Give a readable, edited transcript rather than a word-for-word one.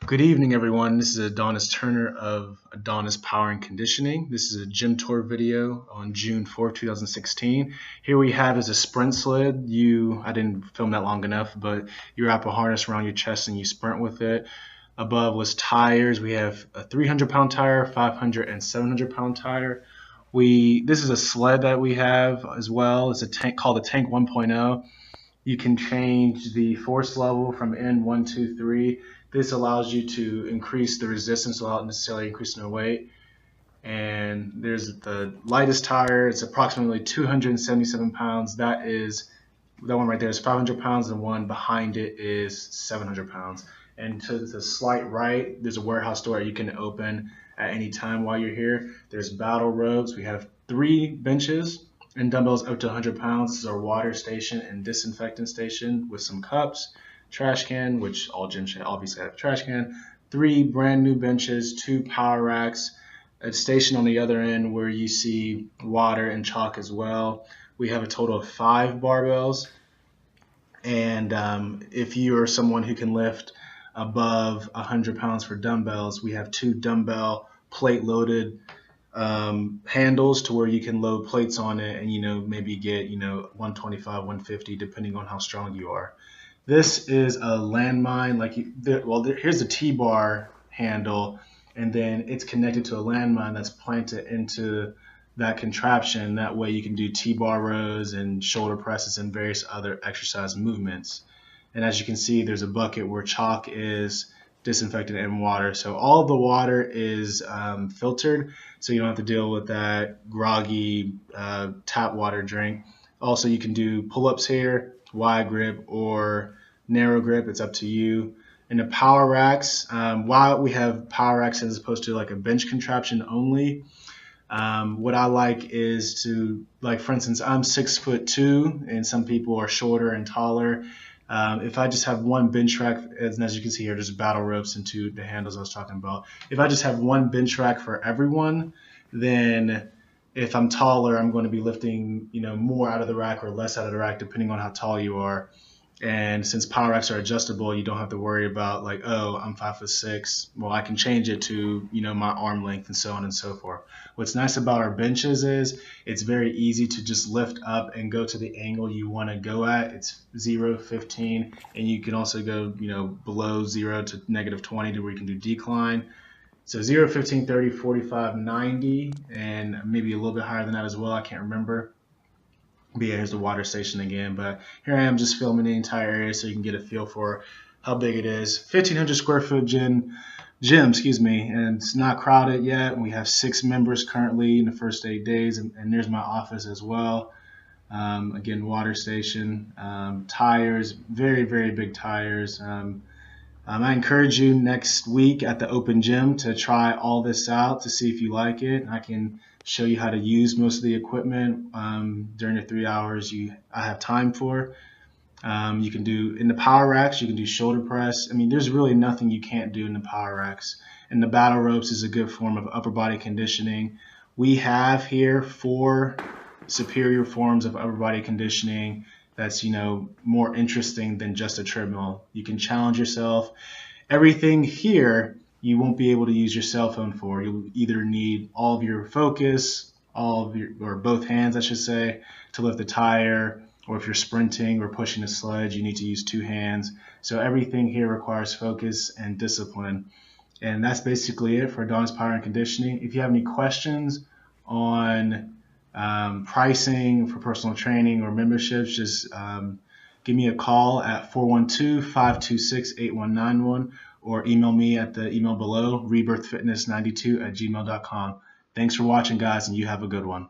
Good evening, everyone. This is Adonis Turner of Adonis Power and Conditioning. This is a gym tour video on June 4th, 2016. Here we have is a sprint sled. I didn't film that long enough, but you wrap a harness around your chest and you sprint with it. Above was tires. We have a 300-pound tire, 500 and 700-pound tire. This is a sled that we have as well. It's a tank called a Tank 1.0. You can change the force level from N1, 2, 3. This allows you to increase the resistance without necessarily increasing the weight. And there's the lightest tire. It's approximately 277 pounds. That one right there is 500 pounds, and one behind it is 700 pounds. And to the slight right, there's a warehouse door you can open at any time while you're here. There's battle ropes. We have 3 benches and dumbbells up to 100 pounds. This is our water station and disinfectant station with some cups, trash can, which all gyms should obviously have a trash can, 3 brand new benches, 2 power racks, a station on the other end where you see water and chalk as well. We have a total of 5 barbells. And if you are someone who can lift above 100 pounds for dumbbells, we have 2 dumbbell plate loaded handles to where you can load plates on it and maybe get 125, 150 depending on how strong you are. This is a landmine. Here's a T-bar handle, and then it's connected to a landmine that's planted into that contraption. That way you can do T-bar rows and shoulder presses and various other exercise movements. And as you can see, there's a bucket where chalk is disinfected and water. So all of the water is filtered, so you don't have to deal with that groggy tap water drink. Also, you can do pull-ups here, wide grip or narrow grip. It's up to you. And the power racks, while we have power racks as opposed to like a bench contraption only, what I like is to, for instance, I'm 6'2", and some people are shorter and taller. If I just have one bench rack, as you can see here, there's battle ropes and 2 the handles I was talking about. If I just have one bench rack for everyone, then if I'm taller, I'm going to be lifting, more out of the rack or less out of the rack, depending on how tall you are. And since power racks are adjustable, you don't have to worry about I'm 5'6". Well, I can change it to, my arm length and so on and so forth. What's nice about our benches is it's very easy to just lift up and go to the angle you want to go at. It's 0, 15, and you can also go, below 0 to -20 to where you can do decline. So 0, 15, 30, 45, 90, and maybe a little bit higher than that as well. I can't remember. But yeah, here's the water station again. But here I am just filming the entire area so you can get a feel for how big it is. 1,500 square foot gym, and it's not crowded yet. We have 6 members currently in the first 8 days, and there's my office as well. Again, water station, tires, very, very big tires. I encourage you next week at the open gym to try all this out to see if you like it. I can show you how to use most of the equipment during the 3 hours I have time for. You can do in the power racks, you can do shoulder press. There's really nothing you can't do in the power racks. And the battle ropes is a good form of upper body conditioning. We have here 4 superior forms of upper body conditioning that's more interesting than just a treadmill. You can challenge yourself. Everything here you won't be able to use your cell phone for. You'll either need all of your focus, or both hands I should say, to lift the tire, or if you're sprinting or pushing a sledge, you need to use 2 hands. So everything here requires focus and discipline. And that's basically it for Adonis Power and Conditioning. If you have any questions on pricing for personal training or memberships, just give me a call at 412-526-8191 or email me at the email below, rebirthfitness92@gmail.com. Thanks for watching, guys, and you have a good one.